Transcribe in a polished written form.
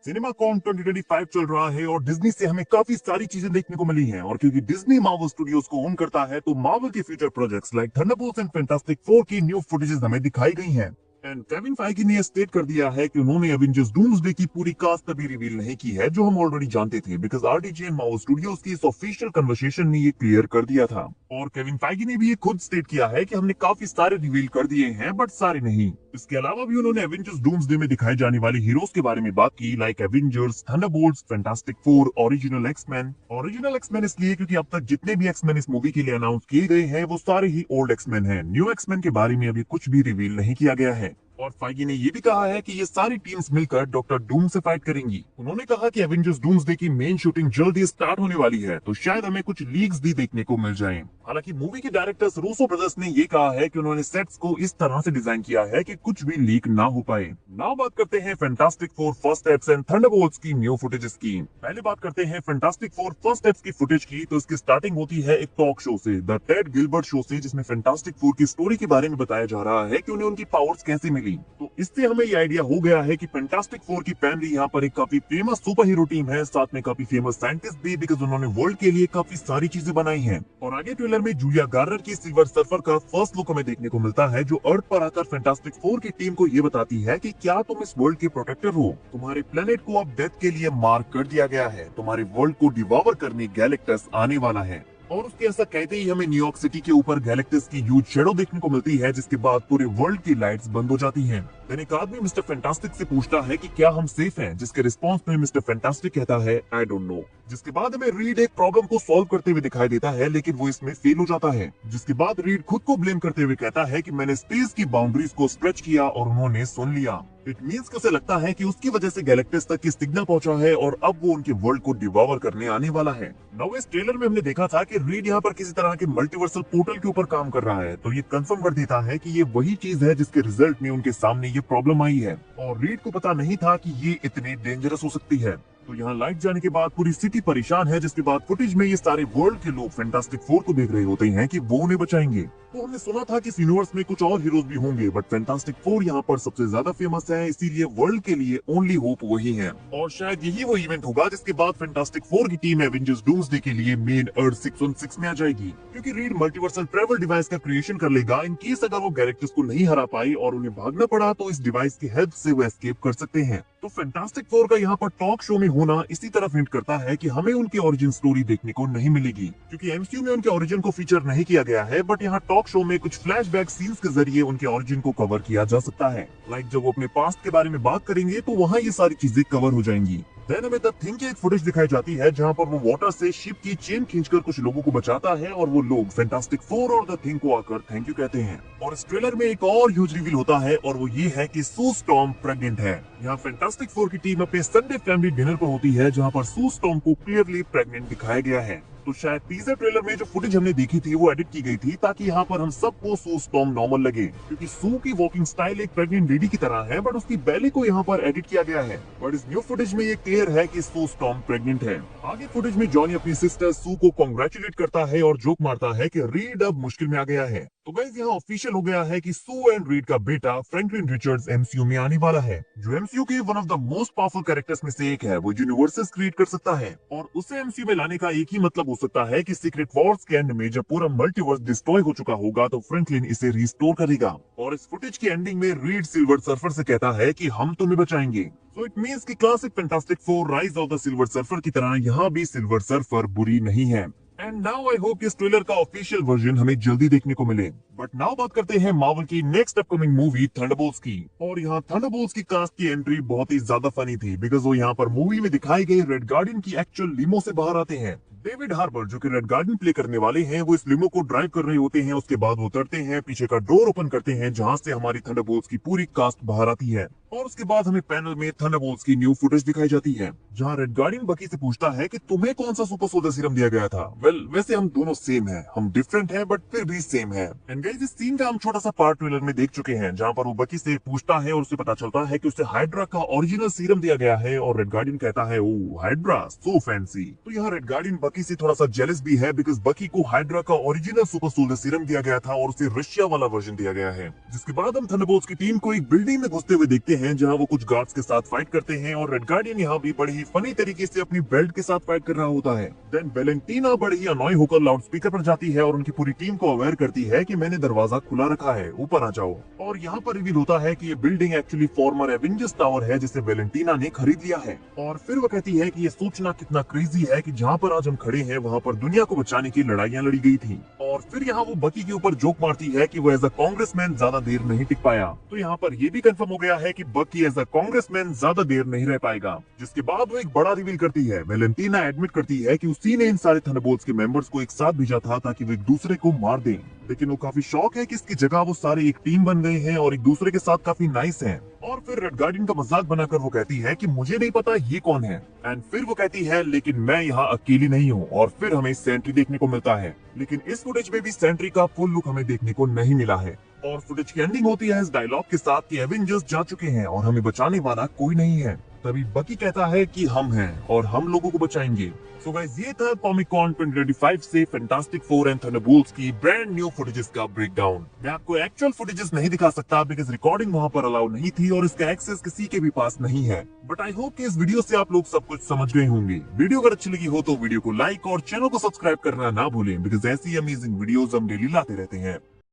सिनेमाकॉन 2025 चल रहा है और डिज्नी से हमें काफी सारी चीजें देखने को मिली हैं और क्योंकि डिज्नी मार्वल स्टूडियोज को ओन करता है तो मार्वल के future projects like Thunderbolts and fantastic four की न्यू फुटेजेस हमें दिखाई गई हैं। एंड केविन फाइगी ने स्टेट कर दिया है कि उन्होंने एवेंजर्स डूम्सडे की पूरी कास्ट अभी रिवील नहीं की है, जो हम ऑलरेडी जानते थे, because RDJ and Marvel studios की इस ऑफिशियल कन्वर्सेशन ने ये क्लियर कर दिया था। और केविन फाइगी ने भी ये खुद स्टेट किया है कि हमने काफी सारे रिवील कर दिए हैं बट सारे नहीं। इसके अलावा भी उन्होंने एवेंजर्स डूम्सडे में दिखाए जाने वाले हीरोज के बारे में बात की, like Avengers, Thunderbolts, Fantastic Four, original X Men. Original X Men इसलिए क्योंकि अब तक जितने भी एक्समैन इस मूवी के लिए अनाउंस किए गए हैं वो सारे ही ओल्ड एक्समैन हैं। न्यू एक्समैन के बारे में अभी कुछ भी रिवील नहीं किया गया है। और फाइगी ने ये भी कहा है कि ये सारी टीम्स मिलकर डॉक्टर डूम से फाइट करेंगी। उन्होंने कहा कि एवेंजर्स डूम्सडे की मेन शूटिंग जल्द ही स्टार्ट होने वाली है, तो शायद हमें कुछ लीक्स भी देखने को मिल जाएं। हालांकि मूवी के डायरेक्टर्स रूसो ब्रदर्स ने ये कहा है कि उन्होंने सेट्स को इस तरह से डिजाइन किया है कि कुछ भी लीक ना हो पाए। नाउ बात करते हैं fantastic four first steps and Thunderbolts की न्यू फुटेजेस की। पहले बात करते हैं फैंटास्टिक फोर फर्स्ट स्टेप्स की फुटेज की। तो इसकी स्टार्टिंग होती है एक टॉक शो से, द टेड गिलबर्ट शो से, जिसमें फैंटास्टिक फोर की स्टोरी के बारे में बताया जा रहा है कि उन्हें उनकी पावर्स कैसे मिली। तो इससे हमें ये आइडिया हो गया है कि फैंटास्टिक फोर की फैमिली यहाँ पर एक काफी फेमस सुपर हीरो टीम है, साथ में काफी फेमस साइंटिस्ट भी, बिकॉज उन्होंने वर्ल्ड के लिए काफी सारी चीजें बनाई हैं। और आगे ट्रेलर में जूलिया गार्नर की सिल्वर सर्फर का फर्स्ट लुक हमें देखने को मिलता है, जो अर्थ पर आकर फैंटास्टिक फोर की टीम को ये बताती है कि क्या तुम इस वर्ल्ड के प्रोटेक्टर हो, तुम्हारे प्लेनेट को अब डेथ के लिए मार्क कर दिया गया है, तुम्हारे वर्ल्ड को डिवॉर करने गैलेक्टस आने वाला है। और उसके ऐसा कहते ही हमें न्यूयॉर्क सिटी के ऊपर गैलेक्टस की ह्यूज शैडो देखने को मिलती है, जिसके बाद पूरे वर्ल्ड की लाइट्स बंद हो जाती हैं। देन एक आदमी मिस्टर फैंटास्टिक से पूछता है कि क्या हम सेफ हैं, जिसके रिस्पांस में मिस्टर फैंटास्टिक कहता है आई डोंट नो। जिसके बाद हमें रीड एक प्रॉब्लम को सॉल्व करते हुए दिखाई देता है, लेकिन वो इसमें फेल हो जाता है। जिसके बाद रीड खुद को ब्लेम करते हुए कहता है कि मैंने स्पेस की बाउंड्रीज को स्ट्रेच किया और उन्होंने सुन लिया। इट मींस कि उसे लगता है कि उसकी वजह से गैलेक्टस तक की सिग्नल पहुंचा है और अब वो उनके वर्ल्ड को डिवॉर करने आने वाला है। नाउ इस ट्रेलर में हमने देखा था कि रीड यहाँ पर किसी तरह के मल्टीवर्सल पोर्टल के ऊपर काम कर रहा है, तो ये कंफर्म कर देता है कि ये वही चीज है जिसके रिजल्ट में उनके सामने ये प्रॉब्लम आई है। और रीड को पता नहीं था कि ये इतनी डेंजरस हो सकती है। तो यहाँ लाइट जाने के बाद पूरी सिटी परेशान है, जिसके बाद फुटेज में ये सारे वर्ल्ड के लोग फैंटास्टिक फोर को देख रहे होते हैं कि वो उन्हें बचाएंगे। तो हमने सुना था कि इस यूनिवर्स में कुछ और हीरोज भी होंगे, बट फैंटास्टिक फोर यहाँ पर सबसे ज्यादा फेमस है, इसीलिए वर्ल्ड के लिए ओनली होप वही है। और शायद यही वो इवेंट होगा जिसके बाद फैंटास्टिक फोर की टीम एवेंजर्स डूम्सडे के लिए मेन अर्थ 616 में आ जाएगी, क्योंकि रीड मल्टीवर्सल ट्रेवल डिवाइस का क्रिएशन कर लेगा इन केस अगर वो गैलेक्टस को नहीं हरा पाई और उन्हें भागना पड़ा, तो इस डिवाइस की हेल्प से वो एस्केप कर सकते हैं। तो फैंटास्टिक फोर का यहाँ पर टॉक शो में होना इसी तरफ हिंट करता है कि हमें उनकी ओरिजिन स्टोरी देखने को नहीं मिलेगी, क्योंकि एमसीयू में उनके ओरिजिन को फीचर नहीं किया गया है, बट यहाँ टॉक शो में कुछ फ्लैशबैक सीन्स के जरिए उनके ओरिजिन को कवर किया जा सकता है। लाइक जब वो अपने पास्ट के बारे में बात करेंगे तो वहाँ ये सारी चीजें कवर हो जाएंगी। देन हमें द थिंग की एक फुटेज दिखाई जाती है, जहाँ पर वो वाटर से शिप की चेन खींचकर कुछ लोगों को बचाता है और वो लोग फैंटास्टिक फोर और द थिंग को आकर थैंक यू कहते हैं। और इस ट्रेलर में एक और ह्यूज रिवील होता है और वो ये है कि सू स्टॉर्म प्रेग्नेंट है। यहाँ फैंटास्टिक फोर की टीम अपने संडे फैमिली डिनर पर होती है, जहाँ पर सू स्टॉर्म को क्लियरली प्रेग्नेंट दिखाया गया है। तो शायद टीजर ट्रेलर में जो फुटेज हमने देखी थी वो एडिट की गई थी, ताकि यहाँ पर हम सबको सू स्टॉर्म नॉर्मल लगे, क्योंकि सू की वॉकिंग स्टाइल एक प्रेग्नेंट लेडी की तरह है, बट उसकी बेली को यहाँ पर एडिट किया गया है। बट इस न्यू फुटेज में ये क्लियर है कि सू स्टॉर्म प्रेग्नेंट है। आगे फुटेज में जॉनी अपनी सिस्टर सू को कॉन्ग्रेचुलेट करता है और जोक मारता है कि रीड अब मुश्किल में आ गया है। तो गाइस यहाँ ऑफिशियल हो गया है कि सू एंड रीड का बेटा फ्रैंकलिन रिचर्ड्स एमसीयू में आने वाला है, जो एमसीयू के one of the most powerful characters में से एक है। वो यूनिवर्सेस क्रिएट कर सकता है और उसे एमसीयू में लाने का एक ही मतलब हो सकता है कि सीक्रेट वॉर्स के एंड में जब पूरा मल्टीवर्स डिस्ट्रॉय हो चुका होगा तो फ्रैंकलिन इसे रिस्टोर करेगा। और इस फुटेज की एंडिंग में रीड सिल्वर सर्फर से कहता है कि हम तुम्हें बचाएंगे। सो इट मींस कि classic fantastic four rise of the silver surfer की तरह यहाँ भी सिल्वर सर्फर बुरी नहीं है। एंड नाउ आई होप इस ट्रेलर का ऑफिशियल वर्जन हमें जल्दी देखने को मिले। बट नाउ बात करते हैं मार्वल की नेक्स्ट अपकमिंग मूवी थंडरबोल्ट्स की। और यहाँ थंडरबोल्ट्स की कास्ट की एंट्री बहुत ही ज्यादा फनी थी, बिकॉज वो यहाँ पर मूवी में दिखाई गई रेड गार्डियन की एक्चुअल लिमो से बाहर आते हैं। डेविड हार्बर जो कि रेड गार्डियन प्ले करने वाले हैं, वो इस लिमो को ड्राइव कर रहे होते हैं। उसके बाद वो उतरते हैं, पीछे का डोर ओपन करते हैं, जहां से हमारी थंडरबोल्ट्स की पूरी कास्ट बाहर आती है। और उसके बाद हमें पैनल में थंडरबोल्ट्स की न्यू फुटेज दिखाई जाती है, जहां रेड गार्डियन बकी से पूछता है कि तुम्हें कौन सा सुपर सोल्जर सीरम दिया गया था। वेल वैसे हम दोनों सेम हैं, हम डिफरेंट हैं बट फिर भी सेम है। एंड गाइस इस सीन का हम छोटा सा पार्ट ट्रेलर में देख चुके हैं, जहां पर वो बकी से पूछता है और उसे पता चलता है कि उसे हाइड्रा का ओरिजिनल सीरम दिया गया है और रेड गार्डियन कहता है ओ हाइड्रा सो फैंसी। तो यहाँ रेड गार्डियन बकी बकी से थोड़ा सा जेलस भी है बिकॉज बकी को हाइड्रा का ओरिजिनल सुपर सोल्जर सीरम दिया गया था और उसे रशिया वाला वर्जन दिया गया है। जिसके बाद हम थंडरबोल्ट्स की टीम को एक बिल्डिंग में घुसते हुए देखते हैं जहां वो कुछ गार्ड्स के साथ फाइट करते हैं और रेड गार्डियन यहाँ भी बड़े ही फनी तरीके से अपनी बेल्ट के साथ फाइट कर रहा होता है। देन वेलेंटीना बड़ी ही अनॉय होकर लाउड स्पीकर पर जाती है और उनकी पूरी टीम को अवेयर करती है कि मैंने दरवाजा खुला रखा है, ऊपर आ जाओ। और यहाँ पर रिवील होता है कि ये building actually farmer Avengers tower है जिसे वेलेंटीना ने खरीद लिया है। और फिर वो कहती है कि ये सोचना कितना क्रेजी है कि जहाँ पर आज हम खड़े हैं वहाँ पर दुनिया को बचाने की लड़ाइयाँ लड़ी गई थी। और फिर यहाँ वो बकी के ऊपर जोक मारती है कि वो एज अ कांग्रेसमैन ज्यादा देर नहीं टिक पाया। तो यहाँ पर ये भी कंफर्म हो गया है कि बकी एज अ कांग्रेसमैन ज्यादा देर नहीं रह पाएगा। जिसके बाद वो एक बड़ा रिवील करती है। वेलेंटीना एडमिट करती है कि उसी ने इन सारे थंडरबोल्ट्स के मेंबर्स को एक साथ भेजा था ताकि वो एक दूसरे को मार दें। लेकिन वो काफी शॉक है कि इसकी जगह वो सारे एक टीम बन गए हैं और एक दूसरे के साथ काफी नाइस हैं। और फिर रेड गार्डियन का मजाक बनाकर वो कहती है कि मुझे नहीं पता ये कौन है। एंड फिर वो कहती है लेकिन मैं यहाँ अकेली नहीं हूँ। और फिर हमें सेंट्री देखने को मिलता है, लेकिन इस फुटेज में भी सेंट्री का फुल लुक हमें देखने को नहीं मिला है। और फुटेज की एंडिंग होती है इस डायलॉग के साथ कि एवेंजर्स जा चुके हैं और हमें बचाने वाला कोई नहीं है। तभी बकी कहता है कि हम हैं और हम लोगों को बचाएंगे। सो गाइस, ये था कॉमिक कॉन 2025 से फैंटास्टिक फोर एंड थंडरबोल्ट्स की ब्रांड न्यू फुटेजेस का ब्रेकडाउन। मैं आपको एक्चुअल फुटेजेस नहीं दिखा सकता बिकॉज रिकॉर्डिंग वहाँ पर अलाउ नहीं थी और इसका एक्सेस किसी के भी पास नहीं है। बट आई होप कि इस वीडियो से आप लोग सब कुछ समझ गए होंगे। वीडियो अगर अच्छी लगी हो तो वीडियो को लाइक और चैनल को सब्सक्राइब करना ना भूलें बिकॉज ऐसी अमेजिंग वीडियोस हम डेली लाते रहते हैं।